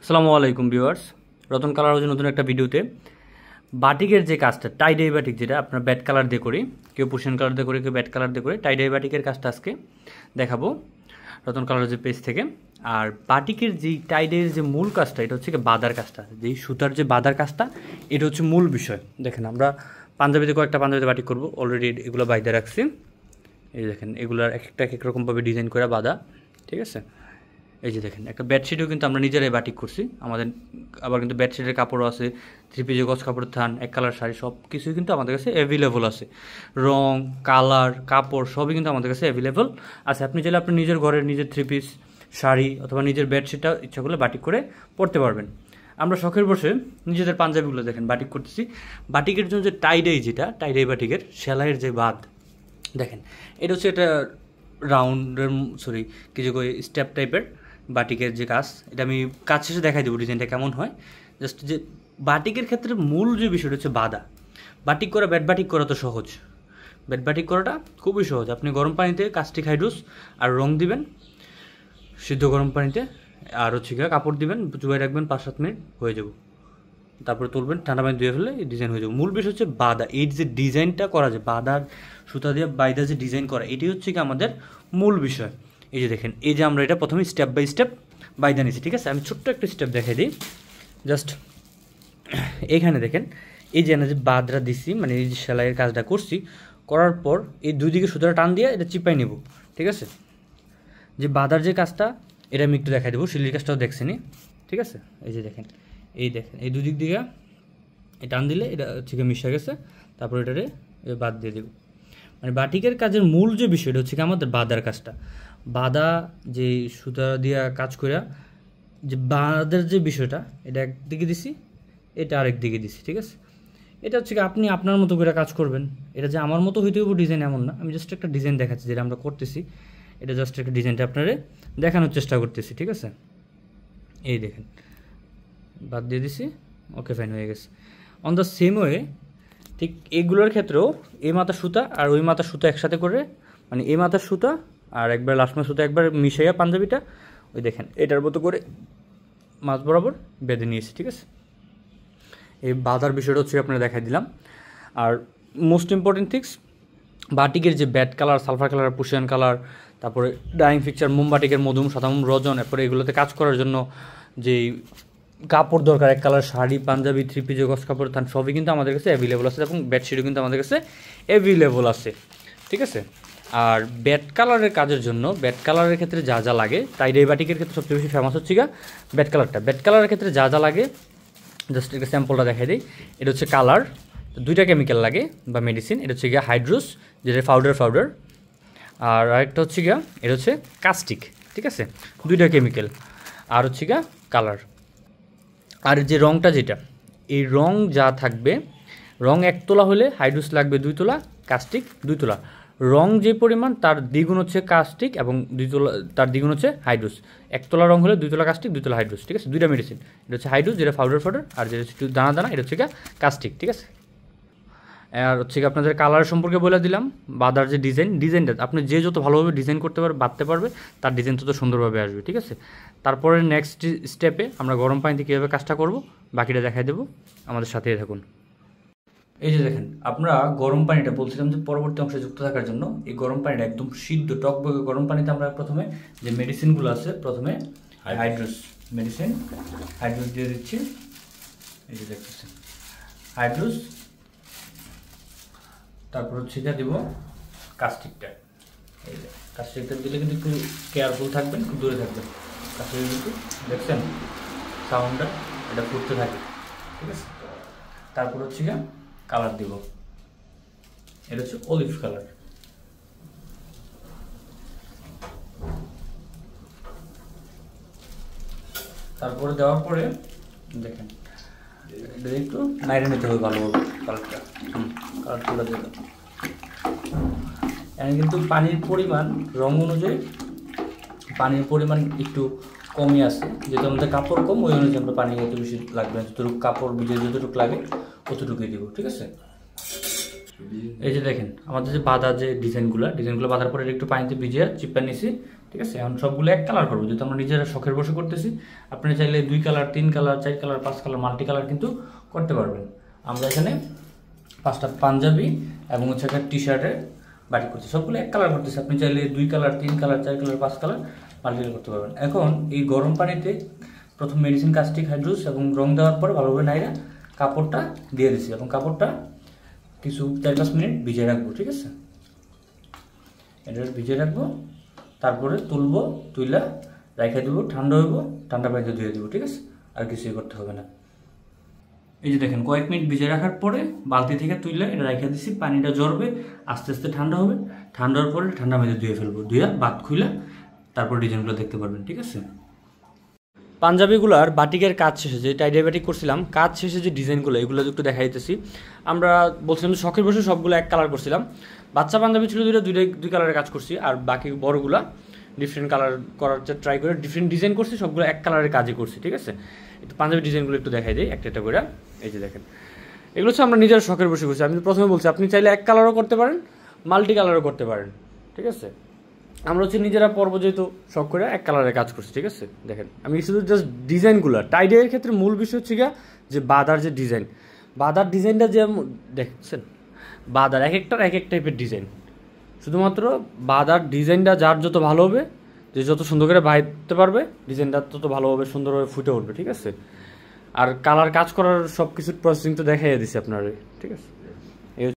আসসালামু আলাইকুম viewers, Ratan colour হাউসের নতুন একটা ভিডিওতে বাটিকের যে কাজটা টাই ডাই বাটিক, যেটা আপনার ব্যাট কালার দিয়ে করি, কেউ পুশন কালার দিয়ে করে, কেউ ব্যাট কালার দিয়ে করে, টাই ডাই বাটিকের কাজটা আজকে দেখাবো রতন কালার হাউসের পেজ থেকে। আর বাটিকের যেই টাই ডাইয়ের যে মূল কাজটা, এটা হচ্ছে বাঁধার কাজটা, যেই সুতার যে বাঁধার কাজটা, এটা হচ্ছে মূল বিষয়। দেখেন, আমরা পাঞ্জাবিতে কয়েকটা পাঞ্জাবিতে বাটিক করবো, অলরেডি এগুলো বাইরে রাখছি। এই দেখেন, এগুলার এক একটা এক রকমভাবে ডিজাইন করে বাঁধা, ঠিক আছে। এই যে দেখেন, একটা বেডশিটও কিন্তু আমরা নিজেরাই বাটিক করছি আমাদের। আবার কিন্তু বেডশিটের কাপড়ও আছে, থ্রি পিসে গজ কাপড়ের থান, এক কালার শাড়ি, সব কিছুই কিন্তু আমাদের কাছে অ্যাভেলেবল আছে। রং, কালার, কাপড় সবই কিন্তু আমাদের কাছে অ্যাভেলেবল আছে। আপনি চাইলে আপনি নিজের ঘরের নিজের থ্রি পিস শাড়ি অথবা নিজের বেডশিটটা ইচ্ছা করলে বাটিক করে পরতে পারবেন। আমরা শখের বসে নিজেদের পাঞ্জাবিগুলো দেখেন বাটিক করতেছি। বাটিকের জন্য যে টাইডাই, যেটা টাইডাই বাটিকের সেলাইয়ের যে বাঁধ দেখেন, এটা হচ্ছে একটা রাউন্ডের কিছু স্টেপ টাইপের বাটিকের যে কাজ, এটা আমি কাজ শেষে দেখাই দেবো ডিজাইনটা কেমন হয়। জাস্ট যে বাটিকের ক্ষেত্রে মূল যে বিষয়টা হচ্ছে বাঁধা। বাটিক করা, ব্যাট বাটিক করা তো সহজ, ব্যাট বাটিক করাটা খুবই সহজ। আপনি গরম পানিতে কাস্টিক হাইড্রোস আর রং দিবেন সিদ্ধ গরম পানিতে, আর হচ্ছে কাপড় দিবেন, চুবাই রাখবেন 5-7 মিনিট, হয়ে যাব। তারপরে তুলবেন, ঠান্ডা পানি ধুয়ে ফেলে এই ডিজাইন হয়ে যাবে। মূল বিষয় হচ্ছে বাঁধা, এই যে ডিজাইনটা করা যায়, বাঁধার সুতা দিয়ে বাইদা যে ডিজাইন করা, এটি হচ্ছে কি আমাদের মূল বিষয়। এই যে দেখেন, এই যে আমরা এটা প্রথমে স্টেপ বাই স্টেপ বাইদা নিয়েছি, ঠিক আছে। আমি ছোট্ট একটা স্টেপ দেখাই দিই। জাস্ট এইখানে দেখেন, এই যে যে বাঁধটা দিছি, মানে এই যে সেলাইয়ের কাজটা করছি, করার পর এই দুই দিকে সুতাটা টান দিয়ে এটা চিপাই নেব, ঠিক আছে। যে বাঁধার যে কাজটা, এটা আমি একটু দেখাই দেবো, সিলির কাজটাও দেখছেনি, ঠিক আছে। এই যে দেখেন, এই দুদিক দিকে টান দিলে এটা হচ্ছে মিশে গেছে, তারপর এটারে বাদ দিয়ে দেব। মানে বাটিকের কাজের মূল যে বিষয়টা হচ্ছে কি আমাদের বাঁধার কাজটা। বাঁধা যে সুতা দিয়া কাজ করা, যে বাঁধার যে বিষয়টা, এটা একদিকে দিছি, এটা আরেক দিকে দিছি, ঠিক আছে। এটা হচ্ছে কি আপনি আপনার মতো করে কাজ করবেন। এটা যে আমার মতো হইতে হবে ডিজাইন এমন না, আমি জাস্ট একটা ডিজাইন দেখাচ্ছি যেটা আমরা করতেছি। এটা জাস্ট একটা ডিজাইনটা আপনারে দেখানোর চেষ্টা করতেছি, ঠিক আছে। এই দেখেন, বাদ দিয়ে দিছি, ওকে ফাইন, হয়ে গেছে। অন দ্য সেম ওয়ে ঠিক এগুলোর ক্ষেত্রেও এই মাথার সুতা আর ওই মাথার সুতা একসাথে করে, মানে এই মাথার সুতা আর একবার লাস্ট মাথার সুতা একবার মিশাইয়া পাঞ্জাবিটা ওই দেখেন এটার মতো করে মাছ বরাবর বেঁধে নিয়েছি, ঠিক আছে। এই বাঁধার বিষয়টা হচ্ছে আপনারা দেখাই দিলাম। আর মোস্ট ইম্পর্টেন্ট থিংস, বাটিকের যে ব্যাট কালার, সালফার কালার, পুশিয়ান কালার, তারপরে ডাইং ফিকচার, মোমবাটিকের মধুম, সাদামুম, রজন, এরপরে এগুলোতে কাজ করার জন্য যেই কাপড় দরকার, এক কালার শাড়ি, পাঞ্জাবি, থ্রি পিস, গস কাপড়, থান, সবই কিন্তু আমাদের কাছে অ্যাভেলেবল আছে, এবং বেডশিটও কিন্তু আমাদের কাছে অ্যাভেলেবল আছে, ঠিক আছে। আর ব্যাট কালারের কাজের জন্য, ব্যাট কালারের ক্ষেত্রে যা যা লাগে, টাইডাই বাটিকের ক্ষেত্রে সবচেয়ে বেশি ফেমাস হচ্ছে ব্যাট কালারটা। ব্যাট কালারের ক্ষেত্রে যা যা লাগে জাস্ট একটা স্যাম্পলটা দেখাই দিই। এটা হচ্ছে কালার, দুইটা কেমিক্যাল লাগে বা মেডিসিন। এটা হচ্ছে হাইড্রোস, যেটা পাউডার, আর আরেকটা হচ্ছে এটা হচ্ছে কাস্টিক, ঠিক আছে। দুইটা কেমিক্যাল, আর হচ্ছে কালার। আর যে রঙটা, যেটা এই রং যা থাকবে, রং 1 তোলা হলে হাইড্রোস লাগবে 2 তোলা, কাস্টিক 2 তোলা। রং যে পরিমাণ তার দ্বিগুণ হচ্ছে কাস্টিক, এবং 2 তোলা তার দ্বিগুণ হচ্ছে হাইড্রোস। 1 তোলা রং হলে 2 তোলা কাস্টিক, 2 তোলা হাইড্রোস, ঠিক আছে। দুইটা মেডিসিন, এটা হচ্ছে হাইড্রোস যেটা পাউডার, আর যেটা হচ্ছে দানা দানা, এটা হচ্ছে কাস্টিক, ঠিক আছে। আর হচ্ছে আপনাদের কালার সম্পর্কে বলে দিলাম। বাঁধার যে ডিজাইনটা আপনি যে যত ভালোভাবে ডিজাইন করতে পারবে, বাঁধতে পারবে, তার ডিজাইন তত সুন্দরভাবে আসবে, ঠিক আছে। তারপরে নেক্সট স্টেপে আমরা গরম পানিতে কীভাবে কাজটা করব বাকিটা দেখাই দেবো, আমাদের সাথেই থাকুন। এই যে দেখেন, আমরা গরম পানিটা বলছিলাম যে পরবর্তী অংশে যুক্ত থাকার জন্য, এই গরম পানিটা একদম সিদ্ধ টকবগে গরম পানিতে আমরা প্রথমে যে মেডিসিনগুলো আছে, প্রথমে হাইড্রোস মেডিসিন, হাইড্রোস দিয়ে দিচ্ছি। এই যে দেখতেছেন হাইড্রোস, তারপর হচ্ছে দেব কাস্টিকটা। এই যে কাস্টিকটা দিলে কিন্তু একটু কেয়ারফুল থাকবেন, একটু দূরে থাকবেন। কাস্টিক কিন্তু দেখছেন সাউন্ডটা, এটা ফুটতে থাকে, ঠিক আছে। তারপর হচ্ছে কালার দিব, এটা হচ্ছে অলিভ কালার। তারপরে দেওয়ার পরে দেখেন এটা একটু নাইড়ে নিতে হবে ভালোভাবে কালারটা। কালার তুলে দেবে, এখানে কিন্তু পানির পরিমাণ রং অনুযায়ী পানির পরিমাণ একটু কমই আছে, যেহেতু আমাদের কাপড় কম, ওই অনুযায়ী আমরা পানি এত বেশি লাগবে না। যতটুকু কাপড় ভিজে যতটুকু লাগে ততটুকুই দিব, ঠিক আছে। এই যে দেখেন আমাদের যে বাঁধা যে ডিজাইনগুলো বাঁধার পরে একটু পানিতে ভিজিয়ে চিপা নিছি, ঠিক আছে। এখন সবগুলো এক কালার করবো, যেহেতু আমরা নিজেরা শখের বসে করতেছি। আপনি চাইলে 2 colour, 3 colour, 4 colour, 5 colour, multi colour কিন্তু করতে পারবেন। আমরা এখানে 5টা পাঞ্জাবি এবং হচ্ছে একটা টি শার্টের বাটিক করতেছি, সবগুলো এক কালার করতেছি। আপনি চাইলে 2 colour, 3 colour, 4 colour, 5 colour multi colour করতে পারবেন। এখন এই গরম পানিতে প্রথম মেডিসিন কাস্টিক হাইড্রোস এবং রং দেওয়ার পরে ভালোভাবে নাইরা কাপড়টা দিয়ে দিছি এবং কাপড়টা কিছু 4-5 মিনিট ভিজিয়ে রাখবো। ঠিক আছে, এটা ভিজিয়ে রাখবো, তারপরে তুলবো, তুইলা রাইখা দেবো, ঠান্ডা হইব, ঠান্ডা পানিতে ধুয়ে দেবো। ঠিক আছে, আর কিছুই করতে হবে না। এই যে দেখেন কয়েক মিনিট ভিজে রাখার পরে বালতি থেকে তুইলা এটা রাইখা দিছি, পানিটা ঝরবে, আস্তে আস্তে ঠান্ডা হবে, ঠান্ডা হওয়ার পরে ঠান্ডা পানিতে ধুয়ে ফেলবো, ধুয়ে বাদ খুইলা তারপর ডিজাইনগুলো দেখতে পারবেন। ঠিক আছে, পাঞ্জাবিগুলার বাটিকের কাজ শেষে, যে টাই ডাই বাটিক করছিলাম, কাজ শেষে যে ডিজাইনগুলো এগুলো একটু দেখাই দিতেছি। আমরা বলছিলাম যে শখের বসে সবগুলো এক কালার করছিলাম। বাচ্চা পাঞ্জাবি ছিল দুই কালারের কাজ করছি, আর বাকি বড়গুলা ডিফারেন্ট কালার করার ট্রাই করে ডিফারেন্ট ডিজাইন করছি, সবগুলো এক কালারের কাজই করছি। ঠিক আছে, একটু পাঞ্জাবি ডিজাইনগুলো একটু দেখাই দিই একটা একটা করে। এই যে দেখেন, এগুলো হচ্ছে আমরা নিজের শখের বসে করছি। আমি প্রথমে বলছি আপনি চাইলে এক কালারও করতে পারেন, মাল্টি কালারও করতে পারেন। ঠিক আছে, আমরা হচ্ছে নিজেরা পর্ব যেহেতু শখ করে এক কালারের কাজ করছি। ঠিক আছে, দেখেন আমি শুধু জাস্ট ডিজাইনগুলো, টাইডের ক্ষেত্রে মূল বিষয় হচ্ছে গিয়া যে বাদার যে ডিজাইন, বাদার ডিজাইনটা যে দেখছেন, বাদার এক একটার এক এক টাইপের ডিজাইন। শুধুমাত্র বাদার ডিজাইনটা যার যত ভালো হবে, যে যত সুন্দর করে বাইতে পারবে ডিজাইনটা তত ভালোভাবে সুন্দরভাবে ফুটে উঠবে। ঠিক আছে, আর কালার কাজ করার সব কিছুর প্রসেসিং তো দেখাই দিছি আপনার। ঠিক আছে।